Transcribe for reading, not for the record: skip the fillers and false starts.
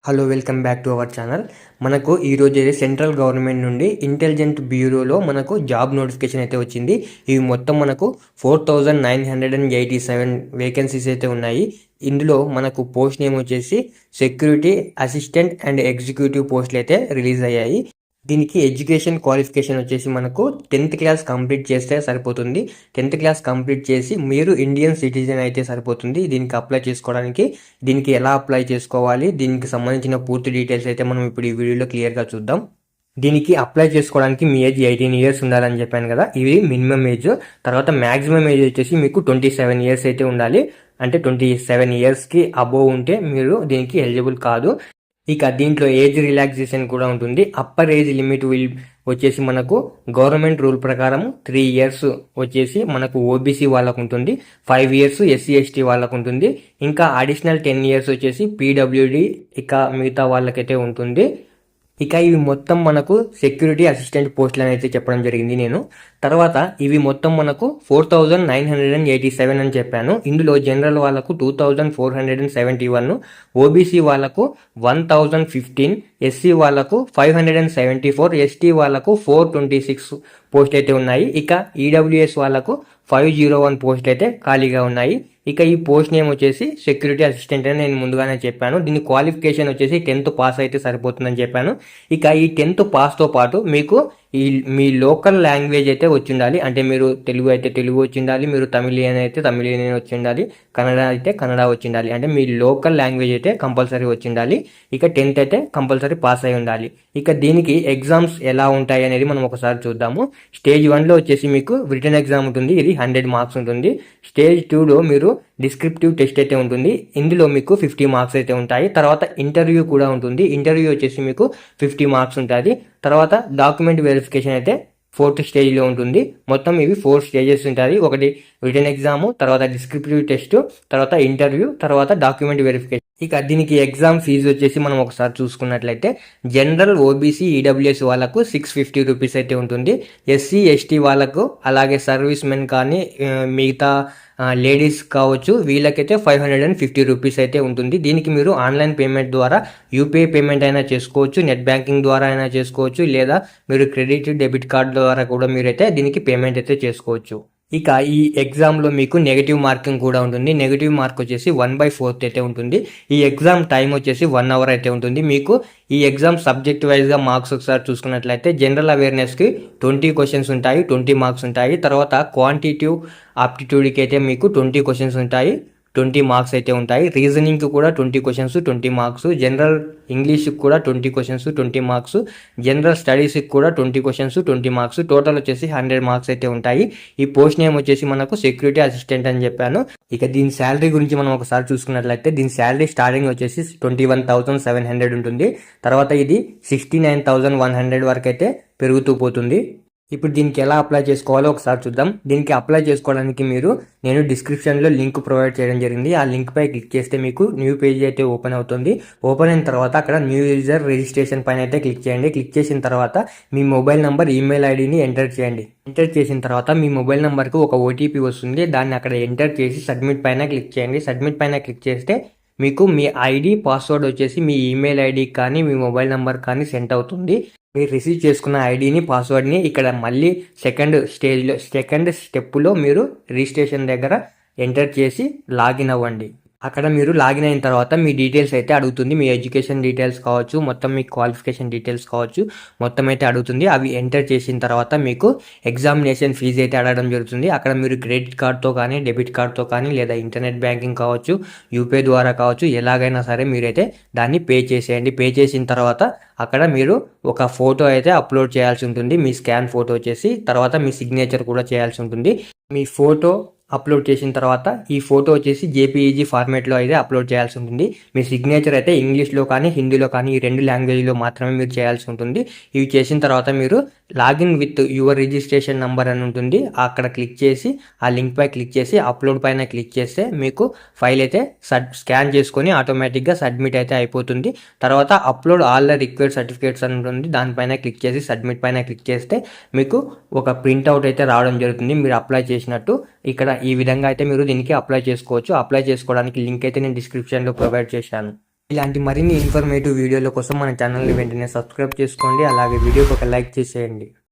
Hello welcome back to our channel. మనకు ఈరోజు అయితే సెంట్రల్ గవర్నమెంట్ నుండి ఇంటెలిజెంట్ బ్యూరోలో మనకు జాబ్ నోటిఫికేషన్ అయితే వచ్చింది. ఇవి మొత్తం మనకు 4987 వేకెన్సీస్ అయితే ఉన్నాయి. ఇందులో మనకు పోస్ట్ నేమ్ వచ్చేసి సెక్యూరిటీ అసిస్టెంట్ అండ్ ఎగ్జిక్యూటివ్ పోస్టులు అయితే రిలీజ్ అయ్యాయి. దీనికి ఎడ్యుకేషన్ క్వాలిఫికేషన్ వచ్చేసి మనకు 10th క్లాస్ కంప్లీట్ చేస్తే సరిపోతుంది. 10th క్లాస్ కంప్లీట్ చేసి మీరు ఇండియన్ సిటిజన్ అయితే సరిపోతుంది దీనికి అప్లై చేసుకోవడానికి. దీనికి ఎలా అప్లై చేసుకోవాలి, దీనికి సంబంధించిన పూర్తి డీటెయిల్స్ అయితే మనం ఇప్పుడు ఈ వీడియోలో క్లియర్గా చూద్దాం. దీనికి అప్లై చేసుకోవడానికి మీ ఏజ్ 18 ఇయర్స్ ఉండాలని చెప్పాను కదా, ఇది మినిమం ఏజ్. తర్వాత మ్యాక్సిమం ఏజ్ వచ్చేసి మీకు 27 ఇయర్స్ అయితే ఉండాలి. అంటే 27 ఇయర్స్కి అబోవ్ ఉంటే మీరు దీనికి ఎలిజిబుల్ కాదు. ఇక దీంట్లో ఏజ్ రిలాక్సేషన్ కూడా ఉంటుంది. అప్పర్ ఏజ్ లిమిట్ వచ్చేసి మనకు గవర్నమెంట్ రూల్ ప్రకారం 3 ఇయర్స్ వచ్చేసి మనకు ఓబీసీ వాళ్ళకు ఉంటుంది, 5 ఇయర్స్ ఎస్సీ ఎస్టీ వాళ్ళకు ఉంటుంది, ఇంకా అడిషనల్ 10 ఇయర్స్ వచ్చేసి పీడబ్ల్యూడి ఇక మిగతా వాళ్ళకైతే ఉంటుంది. ఇక ఇవి మొత్తం మనకు సెక్యూరిటీ అసిస్టెంట్ పోస్టులు అయితే చెప్పడం జరిగింది నేను. తర్వాత ఇవి మొత్తం మనకు 4987 అని చెప్పాను. ఇందులో జనరల్ వాళ్ళకు 2471, ఓబీసీ వాళ్ళకు 1015, ఎస్సీ వాళ్ళకు 574, ఎస్టీ వాళ్ళకు 426 పోస్ట్ అయితే ఉన్నాయి. ఇక ఈడబ్ల్యూఎస్ వాళ్ళకు 501 పోస్ట్ అయితే ఖాళీగా ఉన్నాయి. ఇక ఈ పోస్ట్ నేమ్ వచ్చేసి సెక్యూరిటీ అసిస్టెంట్ అని నేను ముందుగానే చెప్పాను. దీని క్వాలిఫికేషన్ వచ్చేసి 10th పాస్ అయితే సరిపోతుందని చెప్పాను. ఇక ఈ 10th పాస్తో పాటు మీకు మీ లోకల్ లాంగ్వేజ్ అయితే వచ్చి ఉండాలి. అంటే మీరు తెలుగు అయితే తెలుగు వచ్చి ఉండాలి, మీరు తమిళియన్ అయితే తమిళియన్ వచ్చి ఉండాలి, కన్నడ అయితే కన్నడ వచ్చి ఉండాలి. అంటే మీ లోకల్ లాంగ్వేజ్ అయితే కంపల్సరీ వచ్చి ఉండాలి. ఇక 10th అయితే కంపల్సరీ పాస్ అయి ఉండాలి. ఇక దీనికి ఎగ్జామ్స్ ఎలా ఉంటాయి అనేది మనం ఒకసారి చూద్దాము. స్టేజ్ 1లో వచ్చేసి మీకు రిటన్ ఎగ్జామ్ ఉంటుంది, ఇది 100 మార్క్స్ ఉంటుంది. స్టేజ్ 2లో మీరు డిస్క్రిప్టివ్ టెస్ట్ అయితే ఉంటుంది, ఇందులో మీకు 50 మార్క్స్ అయితే ఉంటాయి. తర్వాత ఇంటర్వ్యూ కూడా ఉంటుంది, ఇంటర్వ్యూ వచ్చేసి మీకు 50 మార్క్స్ ఉంటుంది. తర్వాత డాక్యుమెంట్ వెరిఫికేషన్ అయితే 4th స్టేజ్లో ఉంటుంది. మొత్తం ఇవి 4 స్టేజెస్ ఉంటాయి. ఒకటి రిటన్ ఎగ్జామ్, తర్వాత డిస్క్రిప్టివ్ టెస్ట్, తర్వాత ఇంటర్వ్యూ, తర్వాత డాక్యుమెంట్ వెరిఫికేషన్. ఇక దీనికి ఎగ్జామ్ ఫీజు వచ్చేసి మనం ఒకసారి చూసుకున్నట్లయితే జనరల్ ఓబీసీ ఈడబ్ల్యూఎస్ వాళ్ళకు 650 రూపీస్ అయితే ఉంటుంది. ఎస్సీ ఎస్టీ వాళ్ళకు అలాగే సర్వీస్ మెన్ కానీ మిగతా లేడీస్ కావచ్చు వీళ్ళకైతే 550 రూపీస్ అయితే ఉంటుంది. దీనికి మీరు ఆన్లైన్ పేమెంట్ ద్వారా యూపీఐ పేమెంట్ అయినా చేసుకోవచ్చు, నెట్ బ్యాంకింగ్ ద్వారా అయినా చేసుకోవచ్చు, లేదా మీరు క్రెడిట్ డెబిట్ కార్డ్ ద్వారా కూడా మీరైతే దీనికి పేమెంట్ అయితే చేసుకోవచ్చు. ఇక ఈ ఎగ్జామ్లో మీకు నెగిటివ్ మార్కింగ్ కూడా ఉంటుంది. నెగిటివ్ మార్క్ వచ్చేసి 1/4 అయితే ఉంటుంది. ఈ ఎగ్జామ్ టైం వచ్చేసి 1 అవర్ అయితే ఉంటుంది. మీకు ఈ ఎగ్జామ్ సబ్జెక్ట్ వైజ్గా మార్క్స్ ఒకసారి చూసుకున్నట్లయితే జనరల్ అవేర్నెస్కి 20 క్వశ్చన్స్ ఉంటాయి, 20 మార్క్స్ ఉంటాయి. తర్వాత క్వాంటిటివ్ ఆప్టిట్యూడ్కి అయితే మీకు 20 క్వశ్చన్స్ ఉంటాయి, 20 మార్క్స్ అయితే ఉంటాయి. రీజనింగ్కి కూడా 20 క్వశ్చన్స్, 20 మార్క్స్. జనరల్ ఇంగ్లీష్కి కూడా 20 క్వశ్చన్స్, 20 మార్క్స్. జనరల్ స్టడీస్కి కూడా 20 క్వశ్చన్స్, 20 మార్క్స్. టోటల్ వచ్చేసి 100 మార్క్స్ అయితే ఉంటాయి. ఈ పోస్ట్ నేమ్ వచ్చేసి మనకు సెక్యూరిటీ అసిస్టెంట్ అని చెప్పాను. ఇక దీని శాలరీ గురించి మనం ఒకసారి చూసుకున్నట్లయితే దీని శాలరీ స్టార్టింగ్ వచ్చేసి 21,700 ఉంటుంది. తర్వాత ఇది 69,100 వరకు అయితే పెరుగుతూ పోతుంది. ఇప్పుడు దీనికి ఎలా అప్లై చేసుకోవాలో ఒకసారి చూద్దాం. దీనికి అప్లై చేసుకోవడానికి నేను డిస్క్రిప్షన్లో లింక్ ప్రొవైడ్ చేయడం జరిగింది. ఆ లింక్ పై క్లిక్ చేస్తే మీకు న్యూ పేజ్ అయితే ఓపెన్ అవుతుంది. ఓపెన్ అయిన తర్వాత అక్కడ న్యూ యూజర్ రిజిస్ట్రేషన్ పైన అయితే క్లిక్ చేయండి. క్లిక్ చేసిన తర్వాత మీ మొబైల్ నంబర్, ఈమెయిల్ ఐడిని ఎంటర్ చేయండి. ఎంటర్ చేసిన తర్వాత మీ మొబైల్ నెంబర్కి ఒక ఓటీపీ వస్తుంది. దాన్ని అక్కడ ఎంటర్ చేసి సబ్మిట్ పైన క్లిక్ చేయండి. సబ్మిట్ పైన క్లిక్ చేస్తే మీకు మీ ఐడి పాస్వర్డ్ వచ్చేసి మీ ఈమెయిల్ ఐడికి కానీ మీ మొబైల్ నెంబర్ కానీ సెండ్ అవుతుంది. మీరు రిసీవ్ చేసుకున్న ఐడిని, పాస్వర్డ్ని ఇక్కడ మళ్ళీ సెకండ్ స్టెప్లో మీరు రిజిస్ట్రేషన్ దగ్గర ఎంటర్ చేసి లాగిన్ అవ్వండి. అక్కడ మీరు లాగిన్ అయిన తర్వాత మీ డీటెయిల్స్ అయితే అడుగుతుంది. మీ ఎడ్యుకేషన్ డీటెయిల్స్ కావచ్చు, మొత్తం మీ క్వాలిఫికేషన్ డీటెయిల్స్ కావచ్చు, మొత్తం అయితే అడుగుతుంది. అవి ఎంటర్ చేసిన తర్వాత మీకు ఎగ్జామినేషన్ ఫీజు అయితే అడగడం జరుగుతుంది. అక్కడ మీరు క్రెడిట్ కార్డ్తో కానీ, డెబిట్ కార్డ్తో కానీ, లేదా ఇంటర్నెట్ బ్యాంకింగ్ కావచ్చు, యూపీఐ ద్వారా కావచ్చు, ఎలాగైనా సరే మీరైతే దాన్ని పే చేసేయండి. పే చేసిన తర్వాత అక్కడ మీరు ఒక ఫోటో అయితే అప్లోడ్ చేయాల్సి ఉంటుంది, మీ స్కాన్ ఫోటో వచ్చేసి. తర్వాత మీ సిగ్నేచర్ కూడా చేయాల్సి ఉంటుంది. మీ ఫోటో అప్లోడ్ చేసిన తర్వాత ఈ ఫోటో వచ్చేసి జేపీఈజీ ఫార్మేట్లో అయితే అప్లోడ్ చేయాల్సి ఉంటుంది. మీ సిగ్నేచర్ అయితే ఇంగ్లీష్లో కానీ హిందీలో కానీ ఈ 2 లాంగ్వేజ్లో మాత్రమే మీరు చేయాల్సి ఉంటుంది. ఇవి చేసిన తర్వాత మీరు login with your registration number అని ఉంటుంది, అక్కడ క్లిక్ చేసి ఆ లింక్ పై క్లిక్ చేసి అప్లోడ్ పైన క్లిక్ చేస్తే మీకు ఫైల్ అయితే స్కాన్ చేసుకొని ఆటోమేటిక్గా సబ్మిట్ అయితే అయిపోతుంది. తర్వాత upload all the required certificates అని ఉంటుంది, దానిపైన క్లిక్ చేసి సబ్మిట్ పైన క్లిక్ చేస్తే మీకు ఒక ప్రింట్అవుట్ అయితే రావడం జరుగుతుంది మీరు అప్లై చేసినట్టు. ఇక్కడ ఈ విధంగా అయితే మీరు దీనికి అప్లై చేసుకోవచ్చు. అప్లై చేసుకోవడానికి లింక్ అయితే నేను డిస్క్రిప్షన్లో ప్రొవైడ్ చేశాను. ఇలాంటి మరిన్ని ఇన్ఫర్మేటివ్ వీడియోల కోసం మన ఛానల్ని వెంటనే సబ్స్క్రైబ్ చేసుకోండి. అలాగే వీడియోకి ఒక లైక్ చేసేయండి.